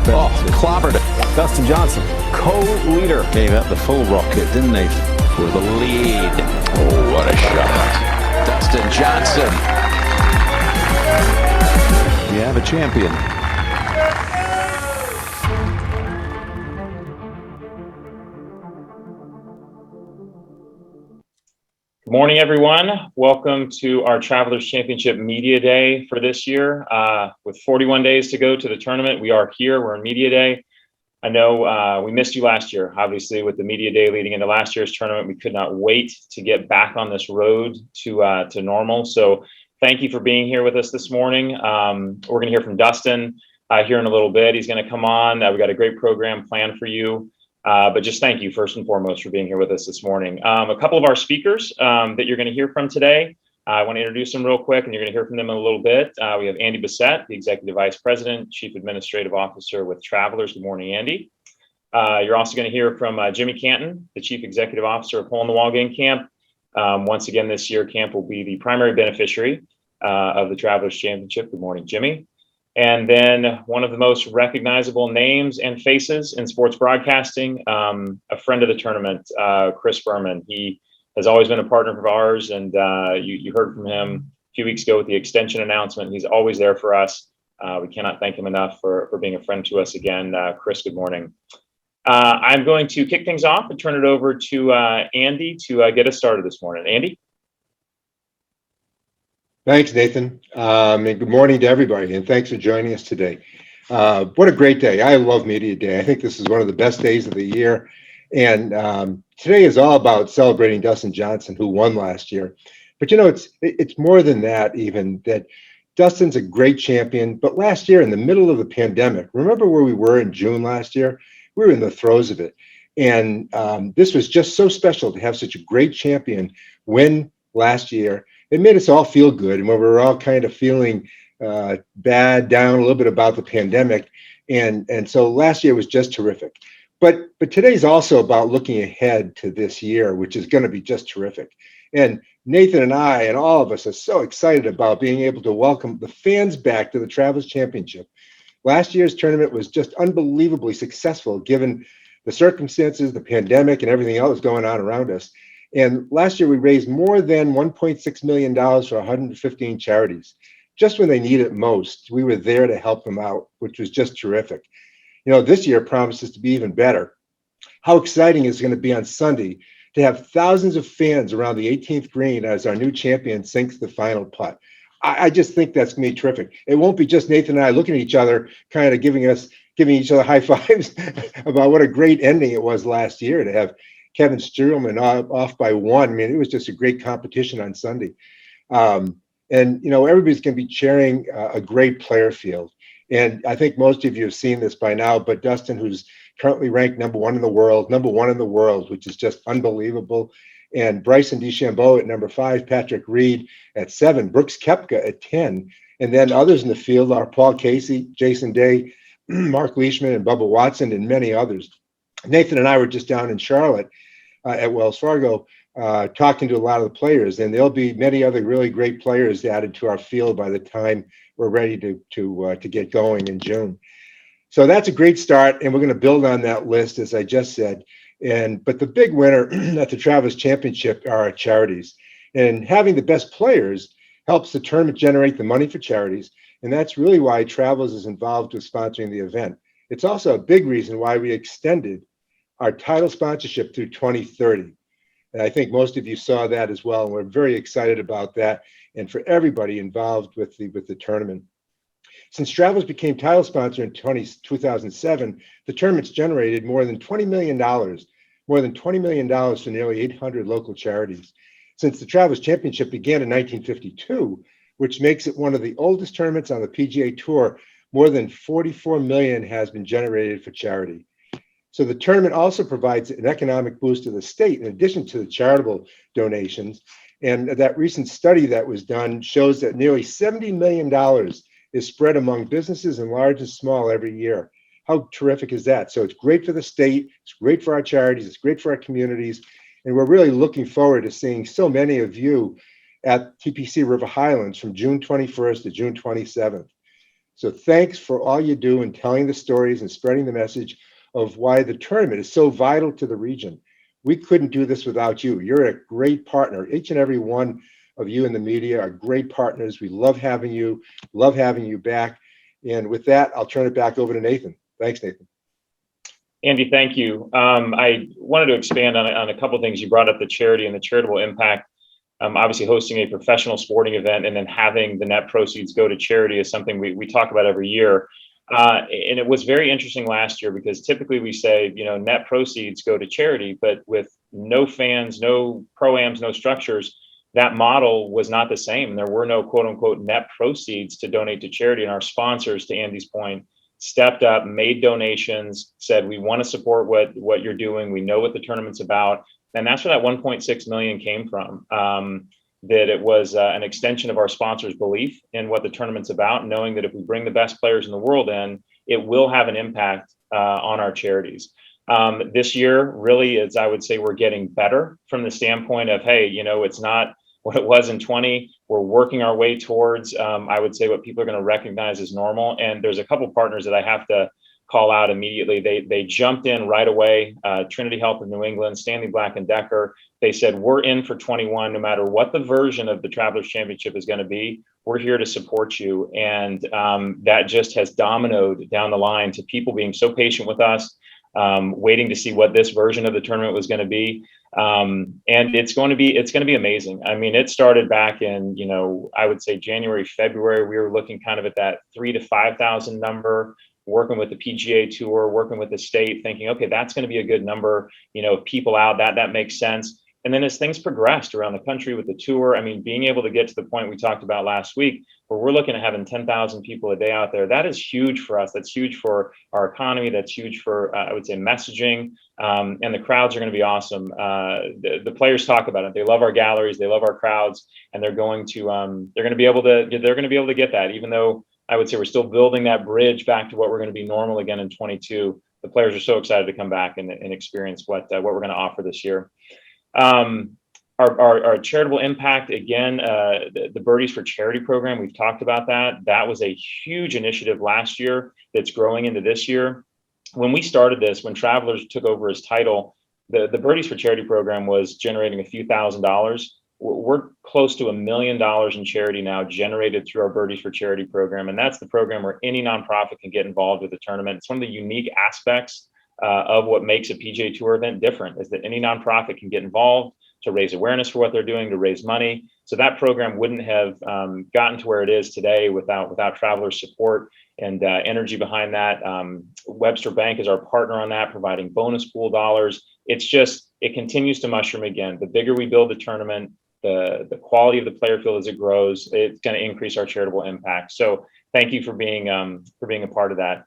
Clobbered it. Dustin Johnson, co-leader. Gave up the full rocket, didn't he? For the lead. Oh, what a shot. Dustin Johnson. You have a champion. Good morning, everyone. Welcome to our Travelers Championship Media Day for this year. With 41 days to go to the tournament, we are here. We're in Media Day. I know we missed you last year, obviously, with the Media Day leading into last year's tournament. We could not wait to get back on this road to normal. So thank you for being here with us this morning. We're going to hear from Dustin here in a little bit. He's going to come on. We've got a great program planned for you. But just thank you first and foremost for being here with us this morning. A couple of our speakers that you're going to hear from today, I want to introduce them real quick, and you're going to hear from them in a little bit. We have Andy Bissett, the Executive Vice President, Chief Administrative Officer with Travelers. Good morning, Andy. You're also going to hear from Jimmy Canton, the Chief Executive Officer of Hole in the Wall Game Camp. Once again, this year, Camp will be the primary beneficiary of the Travelers Championship. Good morning, Jimmy. And then one of the most recognizable names and faces in sports broadcasting, a friend of the tournament, Chris Berman. He has always been a partner of ours, and you heard from him a few weeks ago with the extension announcement. He's always there for us. We cannot thank him enough for being a friend to us again. Chris, good morning. I'm going to kick things off and turn it over to Andy to get us started this morning. Andy? Thanks, Nathan. And good morning to everybody, and thanks for joining us today. What a great day. I love Media Day. I think this is one of the best days of the year. And today is all about celebrating Dustin Johnson, who won last year. But, you know, it's more than that, even, that Dustin's a great champion. But last year, in the middle of the pandemic, remember where we were in June last year? We were in the throes of it. And this was just so special to have such a great champion win last year. It made us all feel good, and when we were all kind of feeling bad, down a little bit about the pandemic, and so last year was just terrific. But today's also about looking ahead to this year, which is going to be just terrific. And Nathan and I and all of us are so excited about being able to welcome the fans back to the Travelers Championship. Last year's tournament was just unbelievably successful, given the circumstances, the pandemic, and everything else going on around us. And last year, we raised more than $1.6 million for 115 charities. Just when they need it most, we were there to help them out, which was just terrific. You know, this year promises to be even better. How exciting is it going to be on Sunday to have thousands of fans around the 18th green as our new champion sinks the final putt? I just think that's going to be terrific. It won't be just Nathan and I looking at each other, kind of giving each other high fives about what a great ending it was last year to have Kevin Sturman off by one. I mean, it was just a great competition on Sunday. And, you know, everybody's going to be cheering a great player field. And I think most of you have seen this by now, but Dustin, who's currently ranked number one in the world, which is just unbelievable. And Bryson DeChambeau at number 5, Patrick Reed at 7, Brooks Koepka at 10. And then others in the field are Paul Casey, Jason Day, Mark Leishman, and Bubba Watson, and many others. Nathan and I were just down in Charlotte at Wells Fargo talking to a lot of the players, and there'll be many other really great players added to our field by the time we're ready to get going in June. So that's a great start, and we're going to build on that list, as I just said. But the big winner at the Travelers Championship are our charities, and having the best players helps the tournament generate the money for charities, and that's really why Travelers is involved with sponsoring the event. It's also a big reason why we extended our title sponsorship through 2030. And I think most of you saw that as well. And we're very excited about that and for everybody involved with the tournament. Since Travelers became title sponsor in 2007, the tournament's generated more than $20 million for nearly 800 local charities. Since the Travelers Championship began in 1952, which makes it one of the oldest tournaments on the PGA Tour, more than $44 million has been generated for charity. So the tournament also provides an economic boost to the state in addition to the charitable donations. And that recent study that was done shows that nearly $70 million is spread among businesses and large and small every year. How terrific is that? So it's great for the state, it's great for our charities, it's great for our communities. And we're really looking forward to seeing so many of you at TPC River Highlands from June 21st to June 27th. So thanks for all you do in telling the stories and spreading the message of why the tournament is so vital to the region. We couldn't do this without you. You're a great partner. Each and every one of you in the media are great partners. We love having you back. And with that, I'll turn it back over to Nathan. Thanks, Nathan. Andy, thank you. I wanted to expand on a couple of things. You brought up the charity and the charitable impact. Obviously, hosting a professional sporting event and then having the net proceeds go to charity is something we talk about every year. And it was very interesting last year because typically we say, net proceeds go to charity, but with no fans, no pro-ams, no structures, that model was not the same. There were no quote unquote net proceeds to donate to charity. And our sponsors, to Andy's point, stepped up, made donations, said, we want to support what you're doing. We know what the tournament's about. And that's where that 1.6 million came from. That it was an extension of our sponsors' belief in what the tournament's about, knowing that if we bring the best players in the world in, it will have an impact on our charities. This year, really, as I would say, we're getting better from the standpoint of, hey, it's not what it was in 20. We're working our way towards, I would say, what people are going to recognize as normal. And there's a couple partners that I have to call out immediately. They jumped in right away. Trinity Health of New England, Stanley Black & Decker. They said, we're in for 21, no matter what the version of the Travelers Championship is going to be. We're here to support you. And that just has dominoed down the line to people being so patient with us, waiting to see what this version of the tournament was going to be. And it's going to be amazing. I mean, it started back in, I would say January, February. We were looking kind of at that 3,000 to 5,000 number, working with the PGA Tour, working with the state, thinking, okay, that's going to be a good number, people out, that makes sense. And then as things progressed around the country with the tour, I mean, being able to get to the point we talked about last week, where we're looking at having 10,000 people a day out there, that is huge for us. That's huge for our economy. That's huge for, I would say, messaging. And the crowds are going to be awesome. The players talk about it. They love our galleries. They love our crowds, and they're going to be able to get that, even though I would say we're still building that bridge back to what we're going to be normal again in 22. The players are so excited to come back and experience what we're going to offer this year. Our charitable impact, again, the Birdies for Charity program, we've talked about that. That was a huge initiative last year that's growing into this year. When we started this, when Travelers took over his title, the Birdies for Charity program was generating a few $1,000s. We're close to $1 million in charity now generated through our Birdies for Charity program. And that's the program where any nonprofit can get involved with the tournament. It's one of the unique aspects of what makes a PGA Tour event different, is that any nonprofit can get involved to raise awareness for what they're doing, to raise money. So that program wouldn't have gotten to where it is today without Travelers' support and energy behind that. Webster Bank is our partner on that, providing bonus pool dollars. It continues to mushroom again. The bigger we build the tournament, the quality of the player field as it grows, it's going to increase our charitable impact. So thank you for being a part of that.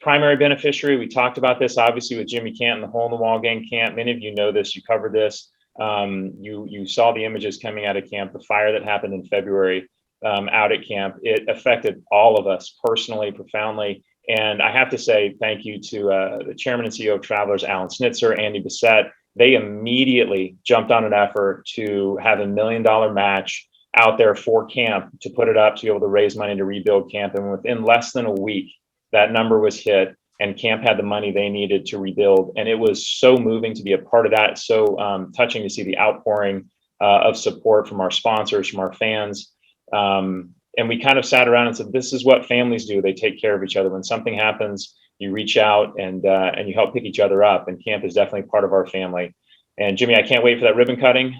Primary beneficiary, we talked about this obviously with Jimmy Canton, the Hole in the Wall Gang camp. Many of you know this, you covered this. You saw the images coming out of camp, the fire that happened in February out at camp. It affected all of us personally, profoundly. And I have to say thank you to the chairman and CEO of Travelers, Alan Snitzer, Andy Bissett. They immediately jumped on an effort to have $1 million match out there for camp, to put it up, to be able to raise money to rebuild camp. And within less than a week, that number was hit and camp had the money they needed to rebuild. And it was so moving to be a part of that. So touching to see the outpouring of support from our sponsors, from our fans. And we kind of sat around and said, this is what families do. They take care of each other. When something happens, you reach out and you help pick each other up. And camp is definitely part of our family. And Jimmy, I can't wait for that ribbon cutting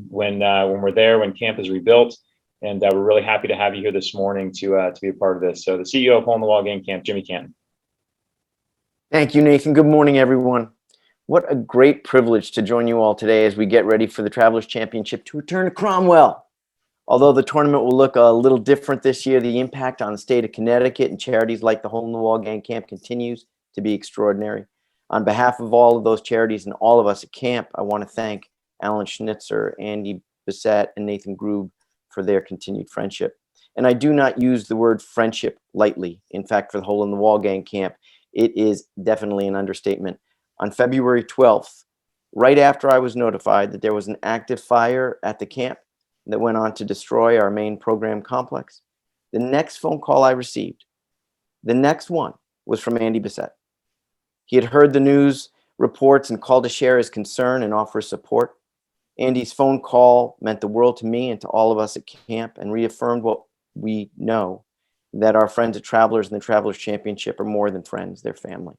when we're there, when camp is rebuilt. And we're really happy to have you here this morning to be a part of this. So the CEO of Hole in the Wall Gang Camp, Jimmy Canton. Thank you, Nathan. Good morning, everyone. What a great privilege to join you all today as we get ready for the Travelers Championship to return to Cromwell. Although the tournament will look a little different this year, the impact on the state of Connecticut and charities like the Hole in the Wall Gang Camp continues to be extraordinary. On behalf of all of those charities and all of us at camp, I want to thank Alan Schnitzer, Andy Bissett, and Nathan Grube for their continued friendship. And I do not use the word friendship lightly. In fact, for the Hole in the Wall Gang Camp, it is definitely an understatement. On February 12th, right after I was notified that there was an active fire at the camp that went on to destroy our main program complex, the next phone call I received, the next one, was from Andy Bissett. He had heard the news reports and called to share his concern and offer support. Andy's phone call meant the world to me and to all of us at camp, and reaffirmed what we know, that our friends at Travelers and the Travelers Championship are more than friends, they're family.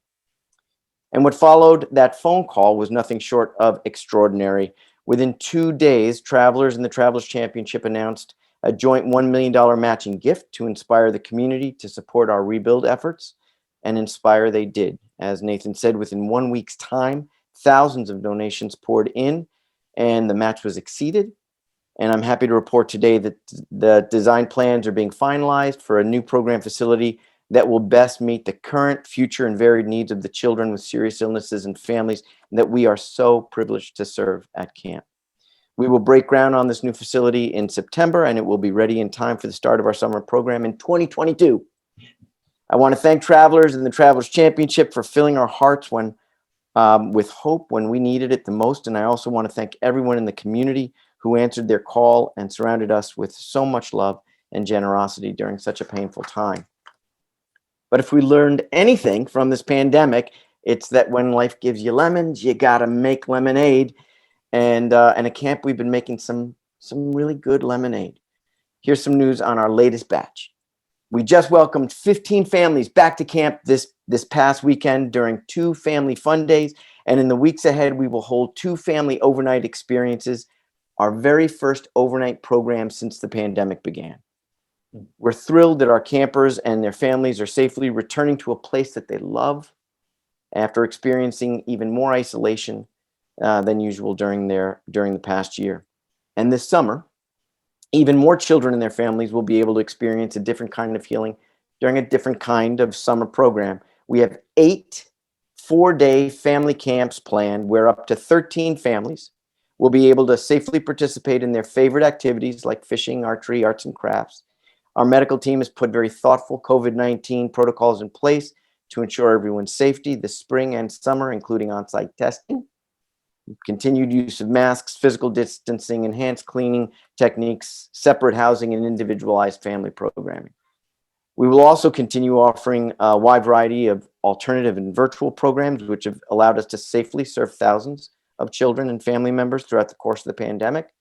And what followed that phone call was nothing short of extraordinary. Within 2 days, Travelers and the Travelers Championship announced a joint $1 million matching gift to inspire the community to support our rebuild efforts, and inspire they did. As Nathan said, within 1 week's time, thousands of donations poured in, and the match was exceeded. And I'm happy to report today that the design plans are being finalized for a new program facility that will best meet the current, future, and varied needs of the children with serious illnesses and families that we are so privileged to serve at camp. We will break ground on this new facility in September, and it will be ready in time for the start of our summer program in 2022. I want to thank Travelers and the Travelers Championship for filling our hearts with hope when we needed it the most. And I also want to thank everyone in the community who answered their call and surrounded us with so much love and generosity during such a painful time. But if we learned anything from this pandemic, it's that when life gives you lemons, you gotta make lemonade. And at camp, we've been making some really good lemonade. Here's some news on our latest batch. We just welcomed 15 families back to camp this past weekend during 2 family fun days. And in the weeks ahead, we will hold 2 family overnight experiences, our very first overnight program since the pandemic began. We're thrilled that our campers and their families are safely returning to a place that they love after experiencing even more isolation than usual during the past year. And this summer, even more children and their families will be able to experience a different kind of healing during a different kind of summer program. We have 8 4-day family camps planned where up to 13 families will be able to safely participate in their favorite activities like fishing, archery, arts and crafts. Our medical team has put very thoughtful COVID-19 protocols in place to ensure everyone's safety this spring and summer, including on-site testing, continued use of masks, physical distancing, enhanced cleaning techniques, separate housing, and individualized family programming. We will also continue offering a wide variety of alternative and virtual programs, which have allowed us to safely serve thousands of children and family members throughout the course of the pandemic.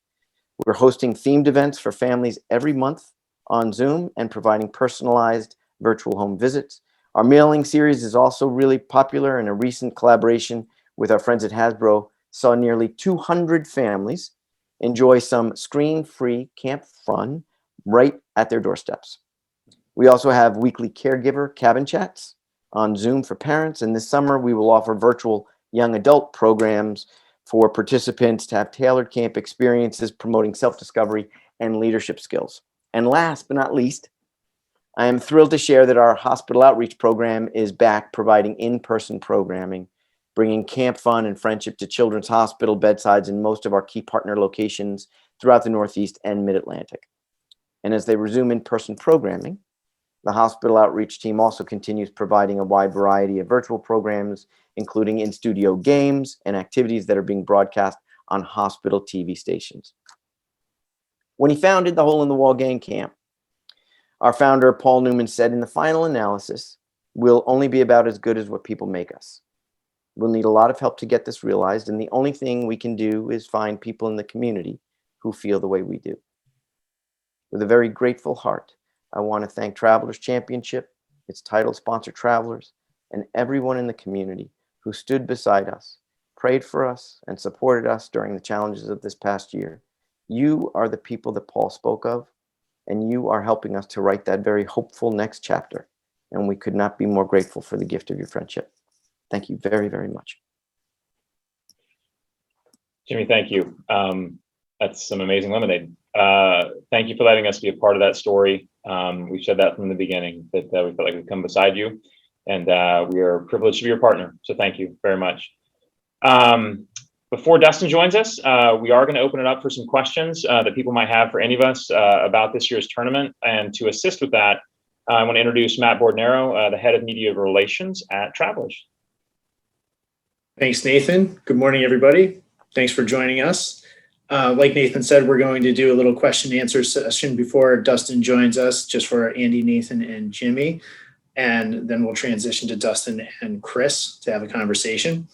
We're hosting themed events for families every month on Zoom and providing personalized virtual home visits. Our mailing series is also really popular, and a recent collaboration with our friends at Hasbro saw nearly 200 families enjoy some screen-free camp fun right at their doorsteps. We also have weekly caregiver cabin chats on Zoom for parents, and this summer we will offer virtual young adult programs for participants to have tailored camp experiences promoting self-discovery and leadership skills. And last but not least, I am thrilled to share that our hospital outreach program is back providing in-person programming, bringing camp fun and friendship to children's hospital bedsides in most of our key partner locations throughout the Northeast and Mid-Atlantic. And as they resume in-person programming, the hospital outreach team also continues providing a wide variety of virtual programs, including in-studio games and activities that are being broadcast on hospital TV stations. When he founded the Hole in the Wall Gang Camp, our founder, Paul Newman, said, in the final analysis, we'll only be about as good as what people make us. We'll need a lot of help to get this realized, and the only thing we can do is find people in the community who feel the way we do. With a very grateful heart, I want to thank Travelers Championship, its title sponsor Travelers, and everyone in the community who stood beside us, prayed for us, and supported us during the challenges of this past year. You are the people that Paul spoke of, and you are helping us to write that very hopeful next chapter. And we could not be more grateful for the gift of your friendship. Thank you very, very much. Jimmy, thank you. That's some amazing lemonade. Thank you for letting us be a part of that story. We said that from the beginning, that we felt like we'd come beside you, and we are privileged to be your partner. So thank you very much. Before Dustin joins us, we are going to open it up for some questions that people might have for any of us about this year's tournament. And to assist with that, I want to introduce Matt Bordnero, the head of media relations at Travelers. Thanks, Nathan. Good morning, everybody. Thanks for joining us. Like Nathan said, we're going to do a little question and answer session before Dustin joins us, just for Andy, Nathan, and Jimmy. And then we'll transition to Dustin and Chris to have a conversation.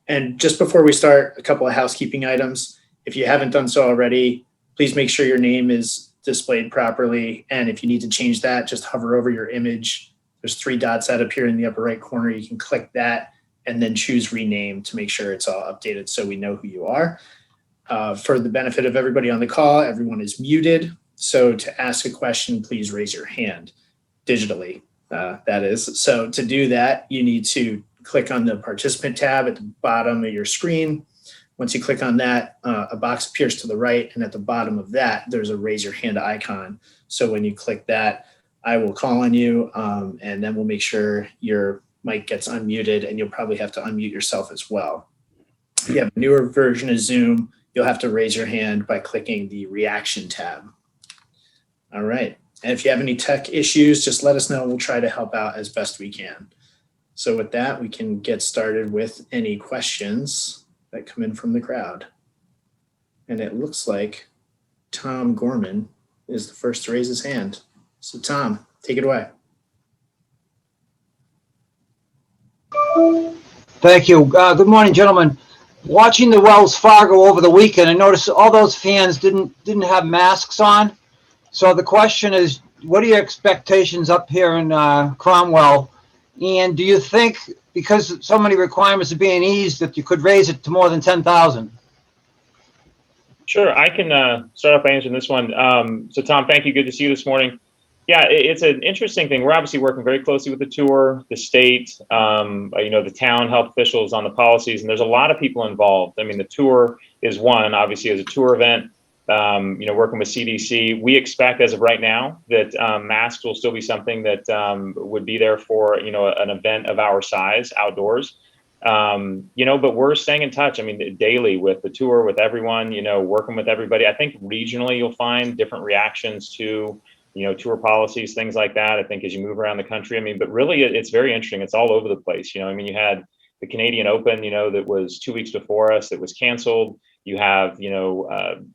And just before we start, a couple of housekeeping items. If you haven't done so already, please make sure your name is displayed properly. And if you need to change that, just hover over your image. There's 3 dots that appear in the upper right corner. You can click that and then choose rename to make sure it's all updated so we know who you are. For the benefit of everybody on the call, everyone is muted. So to ask a question, please raise your hand digitally, that is. So to do that, you need to click on the participant tab at the bottom of your screen. Once you click on that, a box appears to the right, and at the bottom of that, there's a raise your hand icon. So when you click that, I will call on you, and then we'll make sure your mic gets unmuted, and you'll probably have to unmute yourself as well. If you have a newer version of Zoom, you'll have to raise your hand by clicking the reaction tab. All right. And if you have any tech issues, just let us know. We'll try to help out as best we can. So with that, we can get started with any questions that come in from the crowd. And it looks like Tom Gorman is the first to raise his hand. So Tom, take it away. Thank you. Good morning, gentlemen. Watching the Wells Fargo over the weekend, I noticed all those fans didn't have masks on. So the question is, what are your expectations up here in Cromwell? And do you think, because so many requirements are being eased, that you could raise it to more than 10,000? Sure, I can start off by answering this one. So Tom, thank you. Good to see you this morning. Yeah, it's an interesting thing. We're obviously working very closely with the tour, the state, the town health officials on the policies, and there's a lot of people involved. I mean, the tour is one, obviously, as a tour event, working with CDC. We expect as of right now that masks will still be something that would be there for, an event of our size outdoors. But we're staying in touch. I mean, daily with the tour, with everyone, working with everybody. I think regionally you'll find different reactions to tour policies, things like that. I think as you move around the country, I mean, but really it's very interesting. It's all over the place. You had the Canadian Open, that was 2 weeks before us, that was canceled. You have,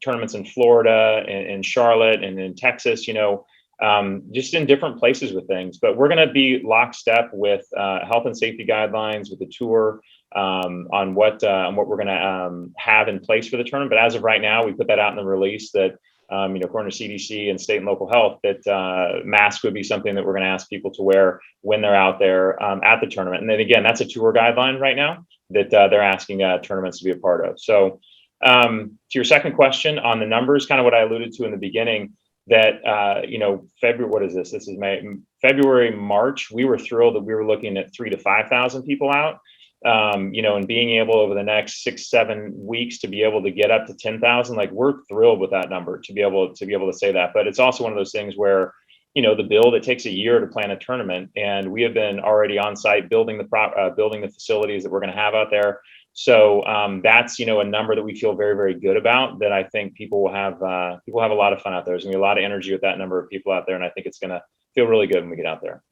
tournaments in Florida and Charlotte and in Texas, just in different places with things. But we're going to be lockstep with health and safety guidelines with the tour on what we're going to have in place for the tournament. But as of right now, we put that out in the release that according to CDC and state and local health, that masks would be something that we're going to ask people to wear when they're out there at the tournament. And then again, that's a tour guideline right now that they're asking tournaments to be a part of. So to your second question on the numbers, kind of what I alluded to in the beginning, that February, what is this? This is February, March. We were thrilled that we were looking at 3,000 to 5,000 people out. And being able over the next 6-7 weeks to be able to get up to 10,000, like we're thrilled with that number to be able to say that. But it's also one of those things where, the build, it takes a year to plan a tournament, and we have been already on site building the facilities that we're going to have out there. So that's a number that we feel very, very good about. That I think people will have a lot of fun out there. There's gonna be a lot of energy with that number of people out there, and I think it's gonna feel really good when we get out there.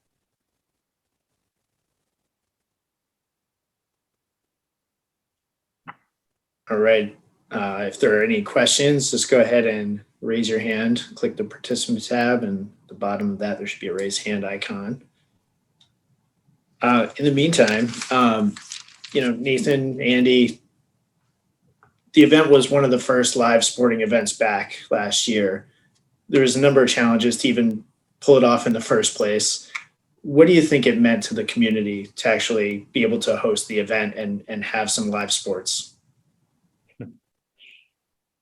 All right. If there are any questions, just go ahead and raise your hand. Click the participant tab, and at the bottom of that, there should be a raise hand icon. In the meantime, Nathan, Andy, the event was one of the first live sporting events back last year. There was a number of challenges to even pull it off in the first place. What do you think it meant to the community to actually be able to host the event and have some live sports?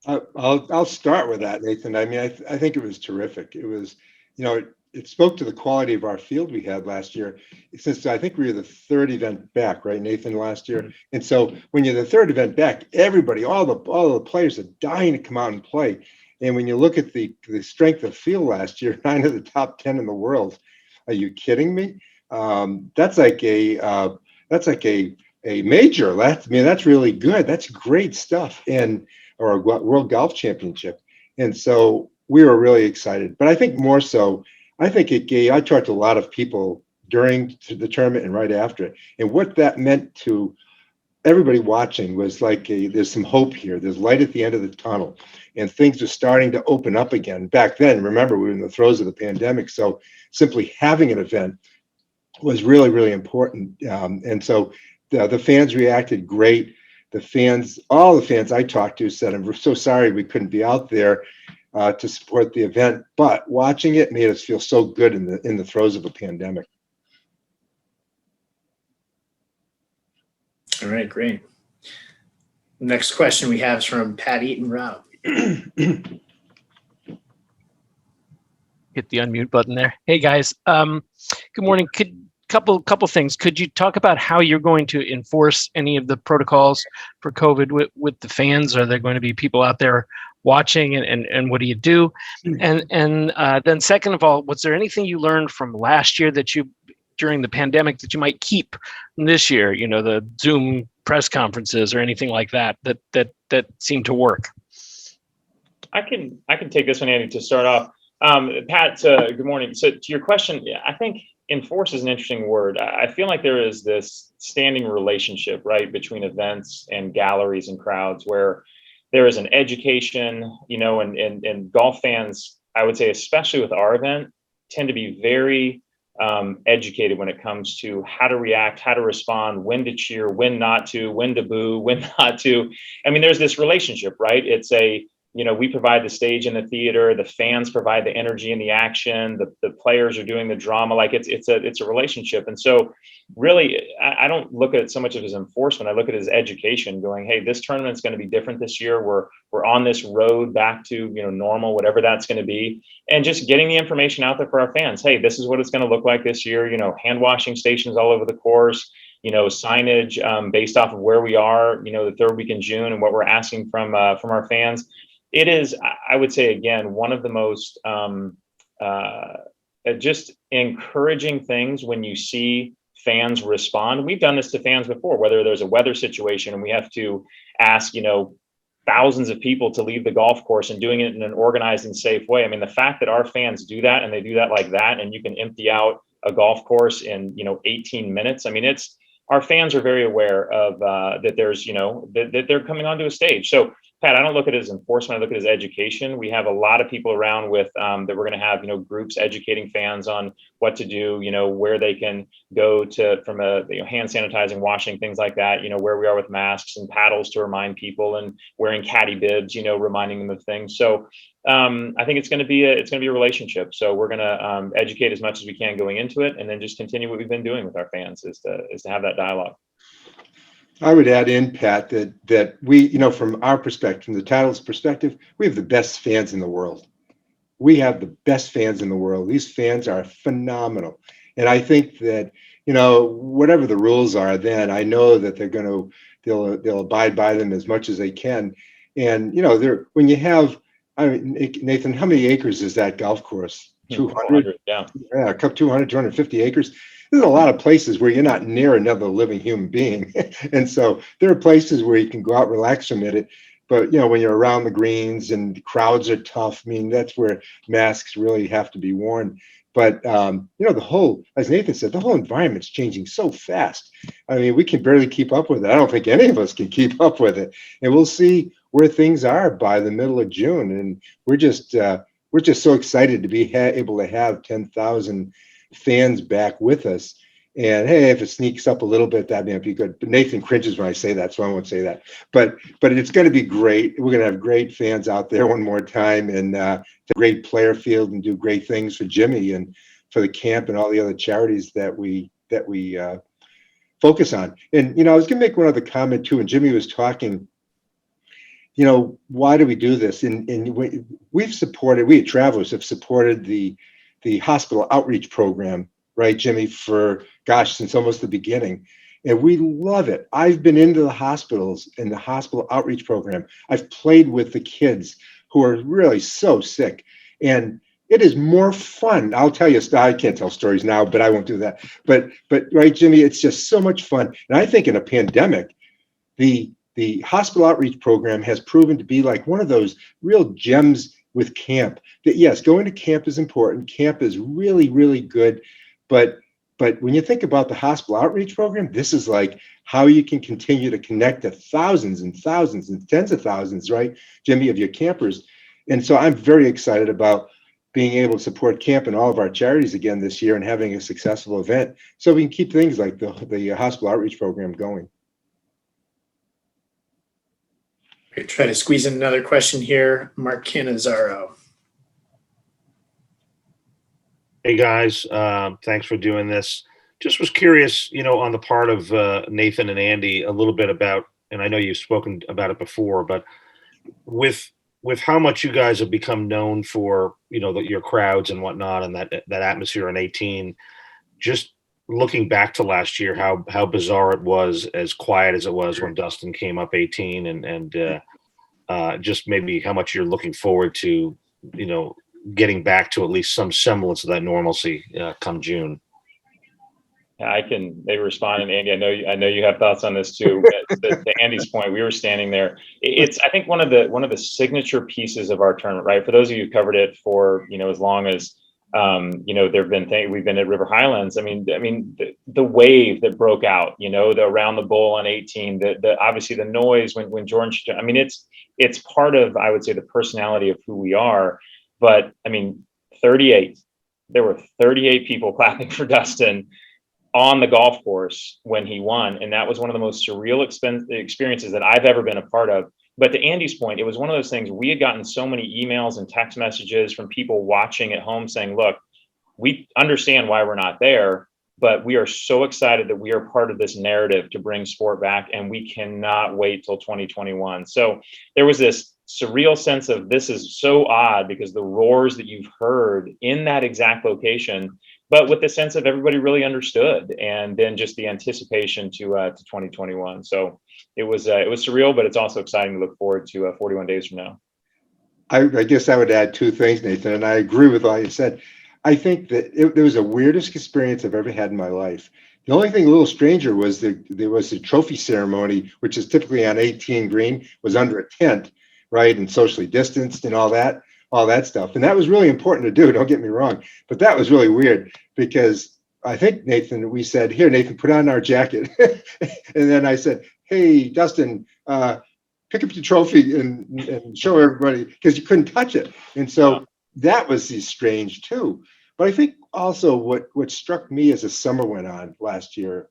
I'll start with that, Nathan. I mean, I think it was terrific. It was, it spoke to the quality of our field we had last year. Since I think we were the third event back, right, Nathan, last year. Mm-hmm. And so when you're the third event back, everybody, all the players are dying to come out and play. And when you look at the strength of field last year, 9 of the top 10 in the world. Are you kidding me? That's like a major. That's really good. That's great stuff. Or a World Golf Championship. And so we were really excited. But I think more so, I talked to a lot of people during the tournament and right after it, and what that meant to everybody watching was like, there's some hope here. There's light at the end of the tunnel, and things are starting to open up again. Back then, remember, we were in the throes of the pandemic, so simply having an event was really, really important. And so the fans reacted great. All the fans I talked to said, "I'm so sorry we couldn't be out there to support the event, but watching it made us feel so good in the throes of a pandemic." All right, great. Next question we have is from Pat Eaton Rao. Hit the unmute button there. Hey guys, good morning. Couple things. Could you talk about how you're going to enforce any of the protocols for COVID with the fans? Are there going to be people out there watching, and what do you do? And then second of all, was there anything you learned from last year that you during the pandemic that you might keep this year? You know, the Zoom press conferences or anything like that seemed to work. I can take this one, Andy, to start off. Pat, good morning. So to your question, I think enforce is an interesting word. I feel like there is this standing relationship, right, between events and galleries and crowds where there is an education, you know, and golf fans, I would say, especially with our event, tend to be very educated when it comes to how to react, how to respond, when to cheer, when not to, when to boo, when not to. I mean, there's this relationship, right? It's we provide the stage and the theater, the fans provide the energy and the action, the players are doing the drama. Like it's a relationship. And so really, I don't look at it so much as enforcement. I look at it as education, going, hey, this tournament's going to be different this year. We're on this road back to, normal, whatever that's going to be. And just getting the information out there for our fans. Hey, this is what it's going to look like this year. Hand washing stations all over the course, signage based off of where we are, the third week in June and what we're asking from our fans. It is, I would say, again, one of the most just encouraging things when you see fans respond. We've done this to fans before, whether there's a weather situation and we have to ask, thousands of people to leave the golf course and doing it in an organized and safe way. I mean, the fact that our fans do that and they do that like that, and you can empty out a golf course in, 18 minutes. I mean, our fans are very aware of that there's, that they're coming onto a stage. So Pat, I don't look at it as enforcement. I look at it as education. We have a lot of people around with that we're going to have, groups educating fans on what to do, where they can go to from a hand sanitizing, washing, things like that, where we are with masks and paddles to remind people, and wearing caddy bibs, reminding them of things. So I think it's going to be a relationship. So we're going to educate as much as we can going into it, and then just continue what we've been doing with our fans is to have that dialogue. I would add in, Pat, that we, from our perspective, from the title's perspective, we have the best fans in the world. We have the best fans in the world. These fans are phenomenal. And I think that, whatever the rules are then, I know that they'll abide by them as much as they can. And, when you have, Nathan, how many acres is that golf course? 200? Yeah. Yeah, 250 acres. There's a lot of places where you're not near another living human being. And so there are places where you can go out, relax a minute. But, when you're around the greens and the crowds are tough, I mean, that's where masks really have to be worn. But, as Nathan said, the whole environment's changing so fast. I mean, we can barely keep up with it. I don't think any of us can keep up with it. And we'll see where things are by the middle of June. And we're just so excited to be able to have 10,000 fans back with us. And hey, if it sneaks up a little bit, that might be good. But Nathan cringes when I say that, so I won't say that. But it's going to be great. We're going to have great fans out there one more time, and a great player field, and do great things for Jimmy and for the camp and all the other charities that we focus on. And I was going to make one other comment too. And Jimmy was talking. Why do we do this? And we at Travelers have supported the hospital outreach program, right, Jimmy, since almost the beginning. And we love it. I've been into the hospitals and the hospital outreach program. I've played with the kids who are really so sick. And it is more fun. I'll tell you, I can't tell stories now, but I won't do that. But right, Jimmy, it's just so much fun. And I think in a pandemic, the hospital outreach program has proven to be like one of those real gems with camp. That yes, going to camp is important. Camp is really, really good, but But when you think about the hospital outreach program, this is like how you can continue to connect to thousands and thousands and tens of thousands, right, Jimmy, of your campers. And so I'm very excited about being able to support camp and all of our charities again this year and having a successful event so we can keep things like the hospital outreach program going. Great. Try to squeeze in another question here. Mark Cannizzaro. Hey guys, thanks for doing this. Just was curious, on the part of Nathan and Andy a little bit about, and I know you've spoken about it before, but with how much you guys have become known for, your crowds and whatnot, and that atmosphere in 18, just looking back to last year, how bizarre it was, as quiet as it was when Dustin came up 18, and just maybe how much you're looking forward to, getting back to at least some semblance of that normalcy come June. I can maybe respond, and Andy, I know you have thoughts on this too. To Andy's point, we were standing there. It's, I think, one of the signature pieces of our tournament, right? For those of you who covered it for as long as there've been we've been at River Highlands. I mean the wave that broke out, the around the bowl on 18, the obviously the noise when Jordan. I mean, it's part of, I would say, the personality of who we are. But I mean, 38. There were 38 people clapping for Dustin on the golf course when he won, and that was one of the most surreal experiences that I've ever been a part of. But to Andy's point, it was one of those things. We had gotten so many emails and text messages from people watching at home saying, "Look, we understand why we're not there, but we are so excited that we are part of this narrative to bring sport back, and we cannot wait till 2021." So there was this surreal sense of, this is so odd because the roars that you've heard in that exact location, but with the sense of everybody really understood, and then just the anticipation to 2021. So it was surreal, but it's also exciting to look forward to 41 days from now. I guess I would add two things, Nathan, and I agree with all you said. I think that it was the weirdest experience I've ever had in my life. The only thing a little stranger was there was a trophy ceremony, which is typically on 18 green, was under a tent, right, and socially distanced and all that stuff. And that was really important to do, don't get me wrong. But that was really weird because I think, Nathan, we said, "Here, Nathan, put on our jacket." And then I said, "Hey, Dustin, pick up your trophy and show everybody," because you couldn't touch it. And so that was strange too. But I think also what struck me as the summer went on last year,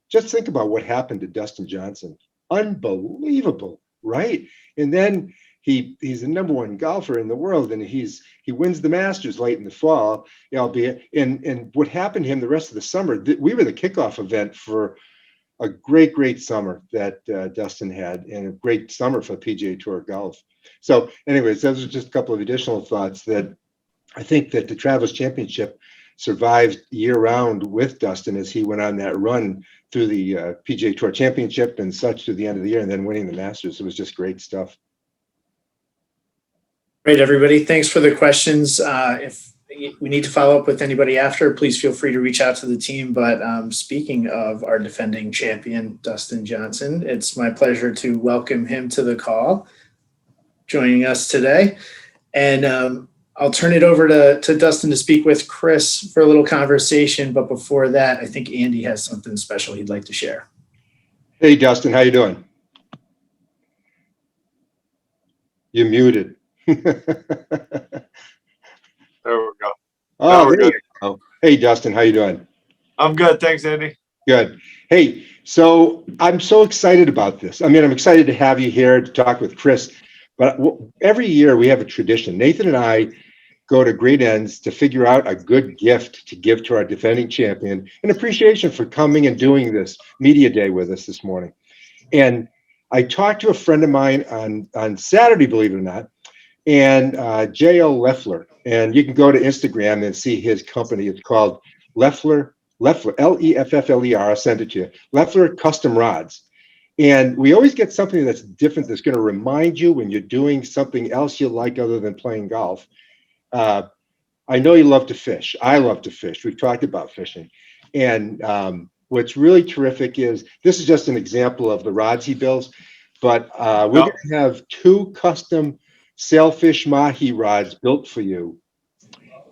just think about what happened to Dustin Johnson. Unbelievable, right? And then he's the number one golfer in the world, and he wins the Masters late in the fall, albeit. And what happened to him the rest of the summer, we were the kickoff event for a great summer that Dustin had, and a great summer for PGA Tour golf. So anyways, those are just a couple of additional thoughts that I think that the Travelers Championship survived year round with Dustin as he went on that run through the PGA Tour Championship and such to the end of the year, and then winning the Masters. It was just great stuff. Great, everybody. Thanks for the questions. If we need to follow up with anybody after, please feel free to reach out to the team. But speaking of our defending champion, Dustin Johnson, it's my pleasure to welcome him to the call, joining us today. And I'll turn it over to Dustin to speak with Chris for a little conversation. But before that, I think Andy has something special he'd like to share. Hey, Dustin, how you doing? You're muted. There we go. Oh, there you go. Hey, Dustin, how you doing? I'm good. Thanks, Andy. Good. Hey, so I'm so excited about this. I mean, I'm excited to have you here to talk with Chris. But every year we have a tradition. Nathan and I go to great ends to figure out a good gift to give to our defending champion in appreciation for coming and doing this media day with us this morning. And I talked to a friend of mine on Saturday, believe it or not, and J.L. Leffler. And you can go to Instagram and see his company. It's called Leffler, Leffler, I'll send it to you. Leffler Custom Rods. And we always get something that's different that's going to remind you when you're doing something else you like other than playing golf. I know you love to fish. I love to fish. We've talked about fishing. And what's really terrific is, this is just an example of the rods he builds, but we're going to have 2 custom sailfish mahi rods built for you.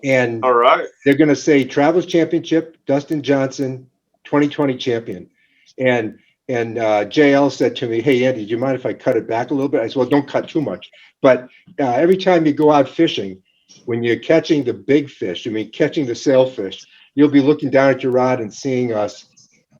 And All right. they're going to say Travelers Championship, Dustin Johnson, 2020 champion. And JL said to me, "Hey, Andy, do you mind if I cut it back a little bit?" I said, "Well, don't cut too much." But every time you go out fishing, when you're catching the big fish, catching the sailfish, you'll be looking down at your rod and seeing us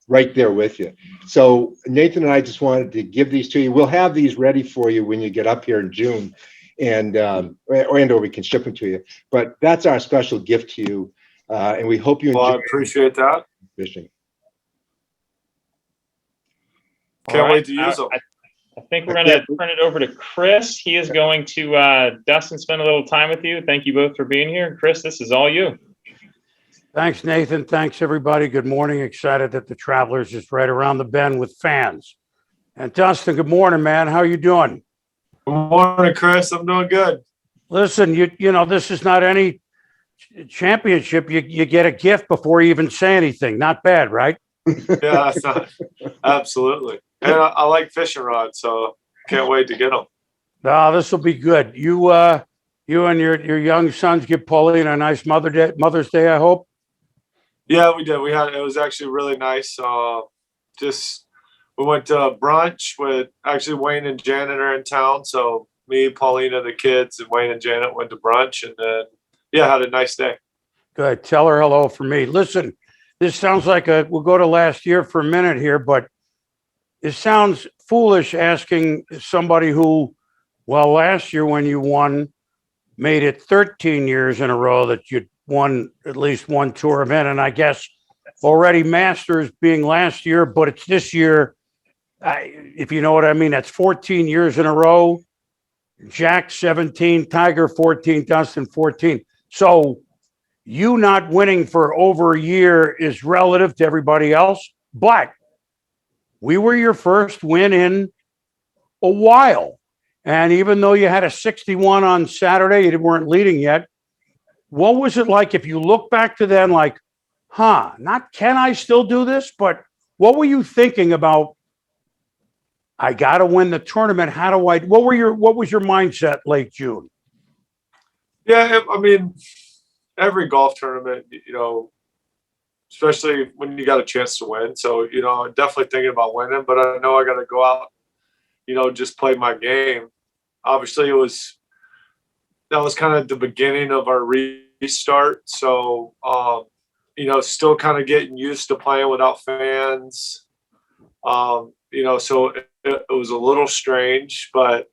right there with you. So Nathan and I just wanted to give these to you. We'll have these ready for you when you get up here in June, and or we can ship them to you. But that's our special gift to you, and we hope you Well, I enjoy appreciate that. fishing. Can't All right. wait to use them. I think we're going to turn it over to Chris. He is going to, Dustin, spend a little time with you. Thank you both for being here. Chris, this is all you. Thanks, Nathan. Thanks, everybody. Good morning. Excited that the Travelers is right around the bend with fans. And Dustin, good morning, man. How are you doing? Good morning, Chris. I'm doing good. Listen, you know, this is not any championship. You get a gift before you even say anything. Not bad, right? Yeah, that's not, absolutely. And I like fishing rods, so can't wait to get them. No, this will be good. You and your young sons give Pauline a nice Mother's Day, I hope. Yeah, we did. It was actually really nice. We went to brunch with actually Wayne and Janet are in town. So me, Paulina, the kids, and Wayne and Janet went to brunch, and then had a nice day. Good. Tell her hello for me. Listen, this sounds like we'll go to last year for a minute here, but it sounds foolish asking somebody who, well, last year when you won, made it 13 years in a row that you'd won at least one tour event. And I guess already Masters being last year, but it's this year. If you know what I mean, that's 14 years in a row. Jack 17, Tiger 14, Dustin 14. So you not winning for over a year is relative to everybody else, but we were your first win in a while. And even though you had a 61 on Saturday, you weren't leading yet. What was it like if you look back to then, like, not can I still do this, but what were you thinking about? I got to win the tournament. How do what was your mindset late June? Yeah, I mean, every golf tournament, especially when you got a chance to win. So, I'm definitely thinking about winning, but I know I got to go out, just play my game. Obviously, that was kind of the beginning of our restart. So, still kind of getting used to playing without fans. So it was a little strange, but,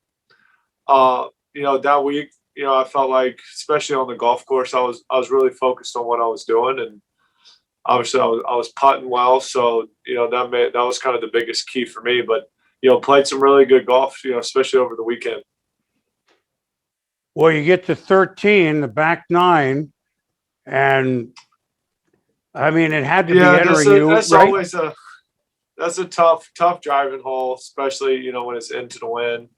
that week, I felt like, especially on the golf course, I was really focused on what I was doing, and obviously I was putting well. So, that was kind of the biggest key for me, but, played some really good golf, especially over the weekend. Well, you get to 13, the back nine, and I mean, it had to be entering you, that's right? Always that's a tough driving hole, especially, when it's into the wind.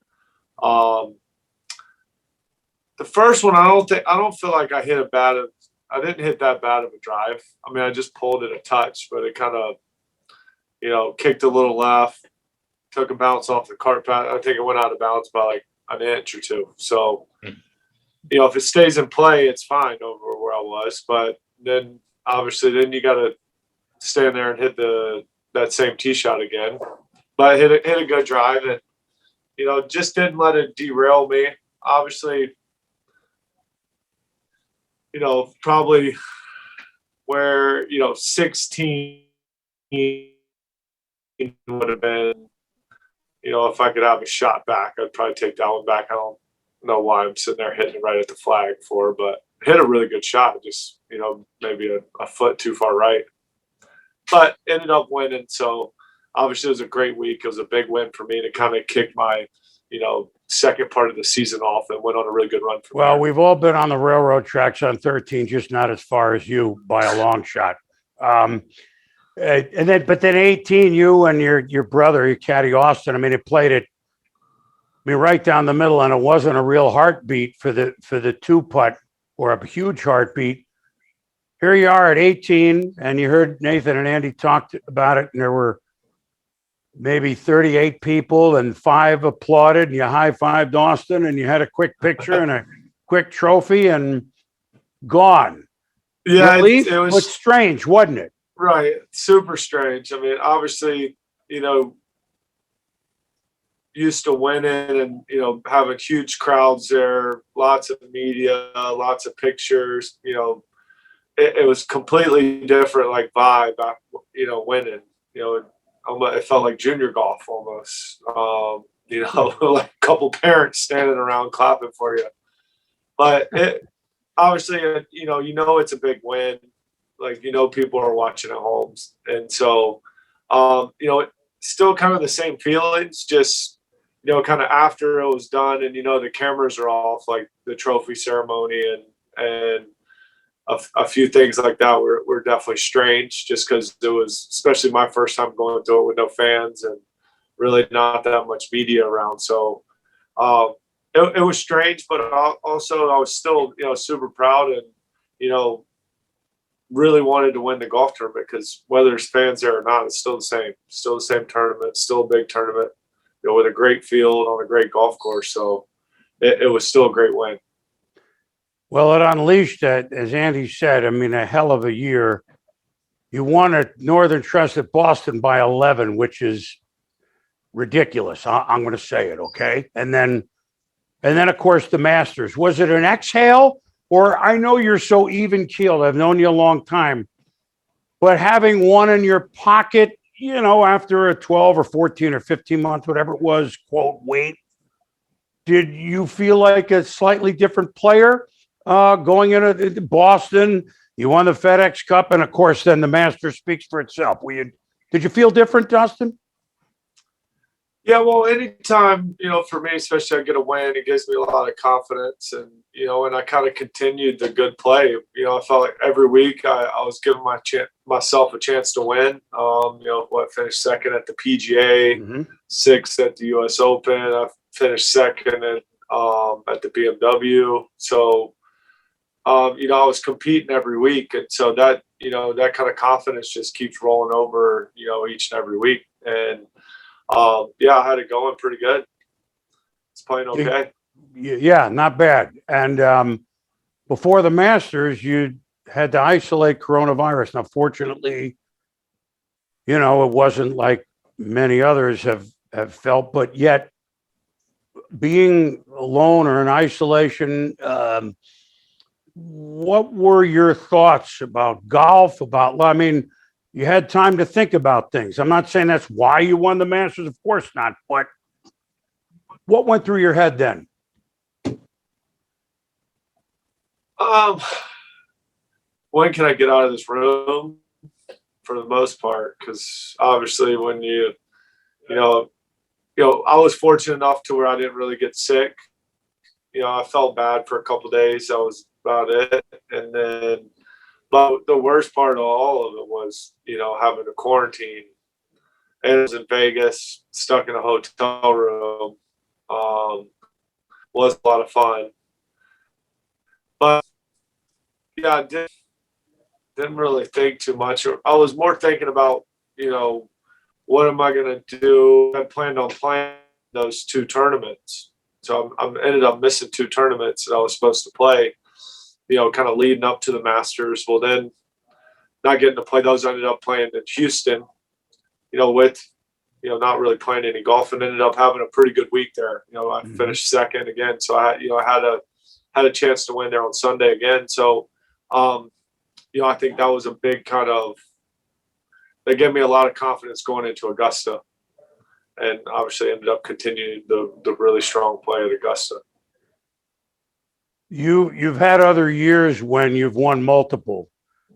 The first one, I don't feel like I didn't hit that bad of a drive. I mean, I just pulled it a touch, but it kind of, kicked a little left, took a bounce off the cart path. I think it went out of bounds by like an inch or two. So, if it stays in play, it's fine over where I was. But then obviously you got to stand there and hit that same tee shot again. But hit a good drive and, just didn't let it derail me. Obviously, probably where, 16 would have been, if I could have a shot back, I'd probably take that one back. I don't know why I'm sitting there hitting it right at the flag for, but hit a really good shot, just, maybe a foot too far right, but ended up winning. So obviously it was a great week. It was a big win for me to kind of kick my, second part of the season off and went on a really good run. Well, we've all been on the railroad tracks on 13, just not as far as you by a long shot. But then 18, you and your brother, your caddy Austin, I mean, it played it, right down the middle, and it wasn't a real heartbeat for the two putt or a huge heartbeat. Here you are at 18, and you heard Nathan and Andy talked about it, and there were maybe 38 people, and 5 applauded, and you high-fived Austin, and you had a quick picture and a quick trophy, and gone. Yeah, Relief, it but was strange, wasn't it? right. Super strange. I mean, obviously, used to winning and having huge crowds there, lots of media, lots of pictures. It was completely different, like vibe. Winning. It felt like junior golf almost. Like a couple parents standing around clapping for you. But it obviously, it's a big win. Like people are watching at home, and so it's still kind of the same feelings. Just kind of after it was done, and the cameras are off, like the trophy ceremony and a few things like that were definitely strange, just because it was, especially my first time going through it with no fans and really not that much media around. So it was strange, but also I was still super proud and really wanted to win the golf tournament, because whether there's fans there or not, it's still the same tournament, still a big tournament, with a great field on a great golf course. So it was still a great win. Well, it unleashed that, as Andy said, I mean, a hell of a year. You won at Northern Trust at Boston by 11, which is ridiculous. I'm going to say it, okay? And then, of course, the Masters. Was it an exhale? Or, I know you're so even-keeled. I've known you a long time. But having one in your pocket, after a 12 or 14 or 15 months, whatever it was, quote, wait, did you feel like a slightly different player going into Boston? You won the FedEx Cup, and, of course, then the Masters speaks for itself. Did you feel different, Dustin? Yeah, well, anytime, for me, especially I get a win, it gives me a lot of confidence, and, and I kind of continued the good play. I felt like every week I was giving myself a chance to win. Finished second at the PGA, sixth at the US Open. I finished second at the BMW. So, I was competing every week. And so that, that kind of confidence just keeps rolling over, each and every week. And, I had it going pretty good. It's playing okay. Yeah, not bad. And before the Masters, you had to isolate coronavirus. Now, fortunately, it wasn't like many others have felt, but yet being alone or in isolation, what were your thoughts about golf? You had time to think about things. I'm not saying that's why you won the Masters, of course not, but what went through your head then? When can I get out of this room, for the most part? Because obviously when I was fortunate enough to where I didn't really get sick. I felt bad for a couple of days. That was about it. And then, but the worst part of all of it was, having to quarantine. And it was in Vegas, stuck in a hotel room. Was a lot of fun. But yeah, I didn't really think too much. I was more thinking about, what am I going to do? I planned on playing those two tournaments. So I ended up missing two tournaments that I was supposed to play, kind of leading up to the Masters. Well, then not getting to play those, I ended up playing in Houston, with, not really playing any golf, and ended up having a pretty good week there. I finished second again. So I had a chance to win there on Sunday again. So, I think that was a big they gave me a lot of confidence going into Augusta, and obviously ended up continuing the really strong play at Augusta. You've had other years when you've won multiple.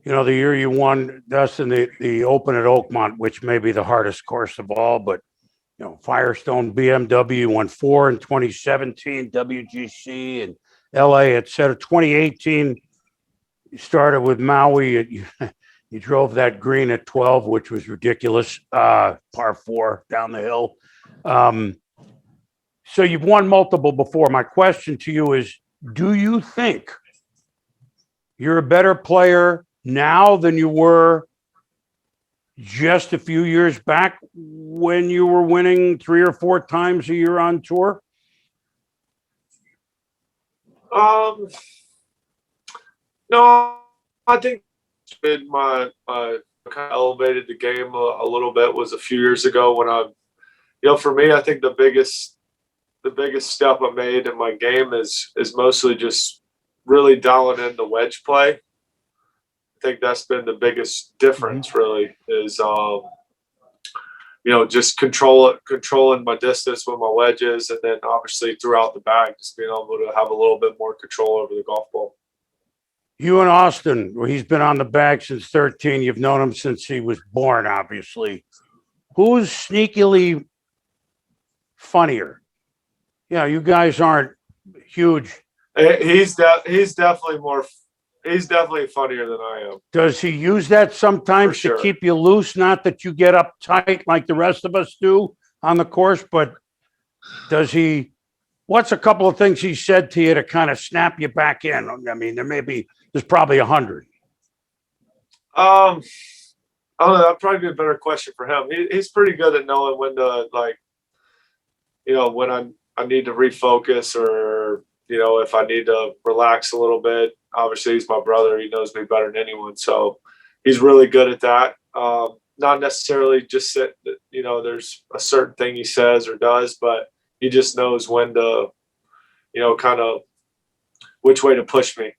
The year you won, Dustin, the Open at Oakmont, which may be the hardest course of all, but Firestone, BMW won 4 in 2017, WGC and LA, et cetera. 2018, you started with Maui. You drove that green at 12, which was ridiculous, par 4 down the hill. So you've won multiple before. My question to you is, do you think you're a better player now than you were just a few years back when you were winning 3 or 4 times a year on tour? No, I think it's been my kind of elevated the game a little bit was a few years ago when for me, I think the biggest step I made in my game is mostly just really dialing in the wedge play. I think that's been the biggest difference. Really, is just controlling my distance with my wedges, and then obviously throughout the bag, just being able to have a little bit more control over the golf ball. You and Austin, well, he's been on the bag since 13. You've known him since he was born, obviously. Who's sneakily funnier? Yeah, you guys aren't huge. He's definitely funnier than I am. Does he use that sometimes For sure. to keep you loose? Not that you get uptight like the rest of us do on the course, but does he? What's a couple of things he said to you to kind of snap you back in? I mean, there's probably 100. I don't know. That'd probably be a better question for him. He's pretty good at knowing when to when I need to refocus, or if I need to relax a little bit. Obviously, he's my brother. He knows me better than anyone, so he's really good at that. Not necessarily just that there's a certain thing he says or does, but he just knows when to kind of which way to push me.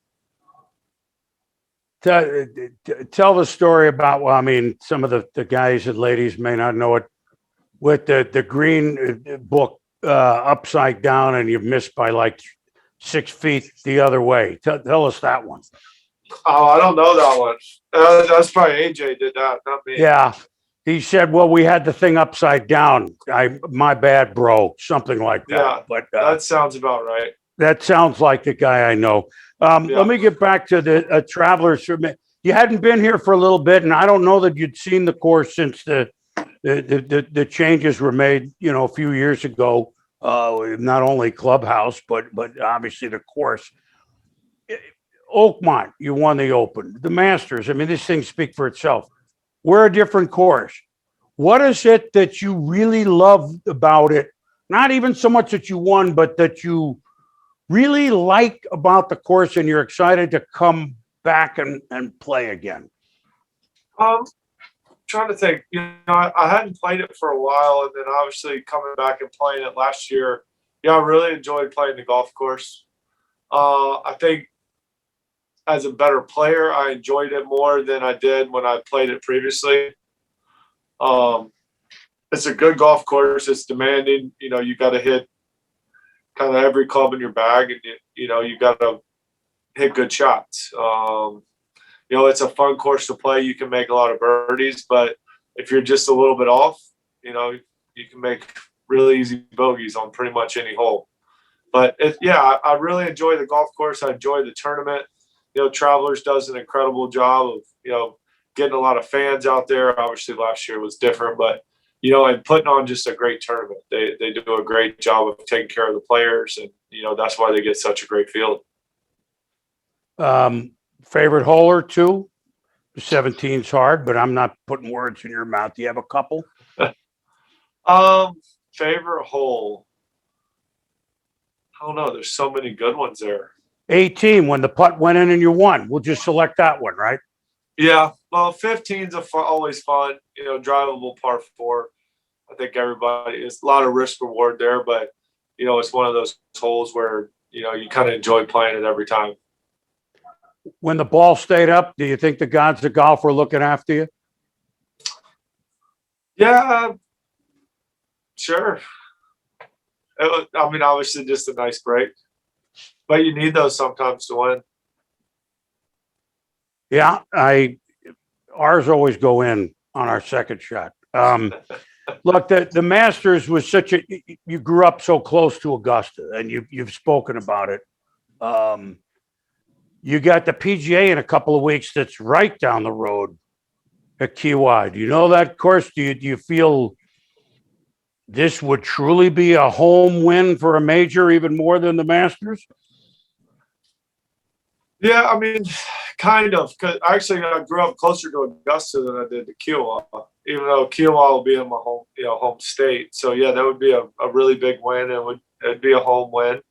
Tell the story about, well, I mean, some of the guys and ladies may not know it, with the green book upside down and you've missed by like 6 feet the other way. Tell us that one. Oh, I don't know that one. That's probably AJ did that, not me. Yeah. He said, well, we had the thing upside down. My bad, bro. Something like that. Yeah, but that sounds about right. that sounds like the guy I know. Yeah. Let me get back to the Travelers. You hadn't been here for a little bit, and I don't know that you'd seen the course since the changes were made, a few years ago. Not only clubhouse, but obviously the course. Oakmont, you won the Open. The Masters, I mean, this thing speaks for itself. We're a different course. What is it that you really love about it? Not even so much that you won, but that you really like about the course and you're excited to come back and play again? Trying to think. I hadn't played it for a while, and then obviously coming back and playing it last year. Yeah, I really enjoyed playing the golf course. I think as a better player, I enjoyed it more than I did when I played it previously. It's a good golf course. It's demanding. You got to hit kind of every club in your bag, and you got to hit good shots. It's a fun course to play. You can make a lot of birdies, but if you're just a little bit off, you can make really easy bogeys on pretty much any hole. But I really enjoy the golf course. I enjoy the tournament. Travelers does an incredible job of, getting a lot of fans out there. Obviously last year was different, but, and putting on just a great tournament. They do a great job of taking care of the players, and, that's why they get such a great field. Favorite hole or two? 17's hard, but I'm not putting words in your mouth. Do you have a couple? Favorite hole? I don't know. There's so many good ones there. 18, when the putt went in and you won. We'll just select that one, right? Yeah. Well, 15's always fun. Drivable par 4. I think it's a lot of risk reward there, but it's one of those holes where you kind of enjoy playing it every time. When the ball stayed up, do you think the gods of golf were looking after you? Yeah, sure. Obviously just a nice break, but you need those sometimes to win. Yeah, ours always go in on our second shot. Look, the Masters was you grew up so close to Augusta, and you've spoken about it. You got the PGA in a couple of weeks that's right down the road at Key Wide. Do you know that course? Do you feel this would truly be a home win for a major, even more than the Masters? Yeah, kind of. Because actually, I grew up closer to Augusta than I did to Kiowa, even though Kiowa will be in my home state. So yeah, that would be a really big win, and it'd be a home win.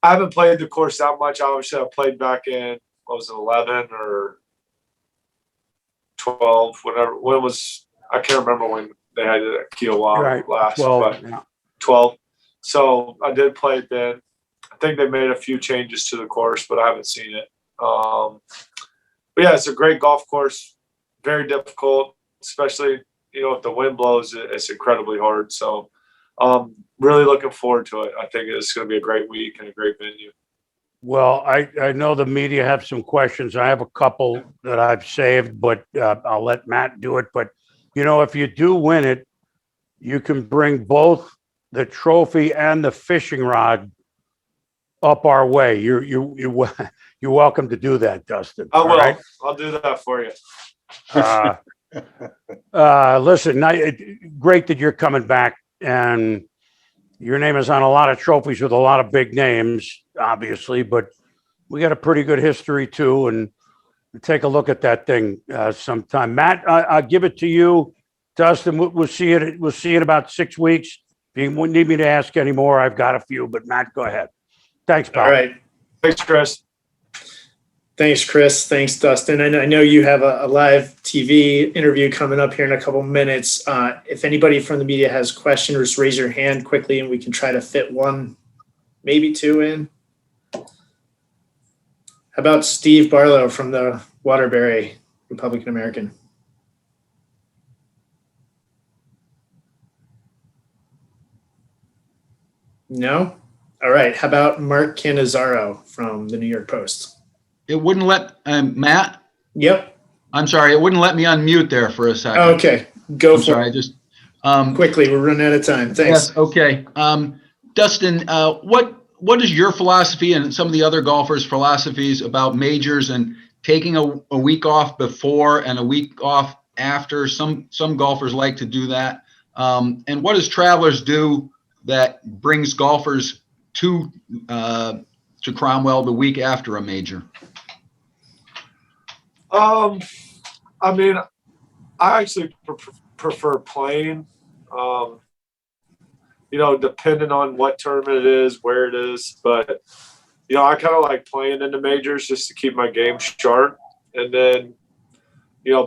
I haven't played the course that much. Obviously, I played back in, what was it, 11 or 12, whatever. When was, I can't remember when they had it at Kiowa Right. last, 12. but Yeah. 12. So I did play it then. I think they made a few changes to the course, but I haven't seen it. But yeah, it's a great golf course. Very difficult, especially, if the wind blows, it's incredibly hard. So really looking forward to it. I think it's going to be a great week and a great venue. Well, I know the media have some questions. I have a couple that I've saved, but I'll let Matt do it. But, if you do win it, you can bring both the trophy and the fishing rod up our way. You're welcome to do that, Dustin. I will. All right? I'll do that for you. Listen, great that you're coming back, and your name is on a lot of trophies with a lot of big names, obviously, but we got a pretty good history too. And take a look at that thing sometime. Matt, I'll give it to you. Dustin, we'll see it. We'll see in about 6 weeks. If you need me to ask any more, I've got a few. But Matt, go ahead. Thanks, pal. All right. Thanks, Chris. Thanks, Chris. Thanks, Dustin. I know you have a live TV interview coming up here in a couple minutes. If anybody from the media has questions, just raise your hand quickly and we can try to fit one, maybe two in. How about Steve Barlow from the Waterbury Republican American? No? All right. How about Mark Cannizzaro from the New York Post? It wouldn't let Matt. Yep. I'm sorry, it wouldn't let me unmute there for a second. Okay, go I'm for sorry, it. I just Quickly, we're running out of time. Thanks. yes, okay. Dustin, what is your philosophy and some of the other golfers' philosophies about majors and taking a week off before and a week off after? Some golfers like to do that. And what does Travelers do that brings golfers to Cromwell the week after a major? I mean, I actually prefer playing, depending on what tournament it is, where it is. But, I kind of like playing in the majors just to keep my game sharp. And then,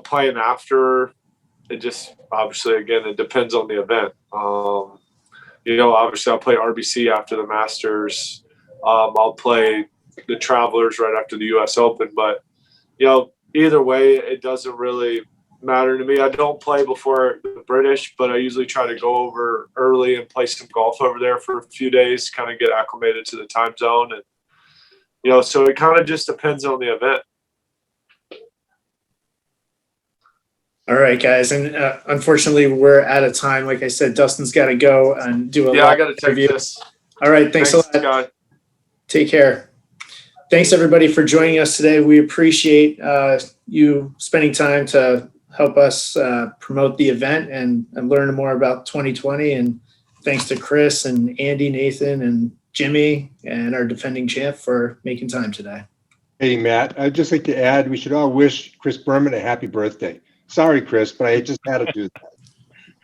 playing after, it just, obviously, again, it depends on the event. Obviously I'll play RBC after the Masters. I'll play the Travelers right after the US Open. But, either way, it doesn't really matter to me. I don't play before the British, but I usually try to go over early and play some golf over there for a few days, kind of get acclimated to the time zone. And, so it kind of just depends on the event. All right, guys. And unfortunately, we're out of time. Like I said, Dustin's got to go and do a I got to take interview. this. All right. Thanks a lot. Scott. Take care. Thanks, everybody, for joining us today. We appreciate you spending time to help us promote the event and learn more about 2020. And thanks to Chris and Andy, Nathan, and Jimmy, and our defending champ for making time today. Hey, Matt, I'd just like to add, we should all wish Chris Berman a happy birthday. Sorry, Chris, but I just had to do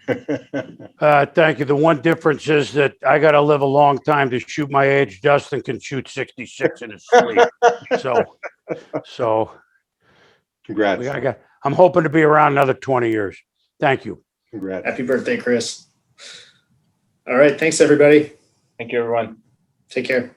that. Thank you. The one difference is that I got to live a long time to shoot my age. Dustin can shoot 66 in his sleep. So Congrats. I'm hoping to be around another 20 years. Thank you. Congrats. Happy birthday, Chris. All right. Thanks, everybody. Thank you, everyone. Take care.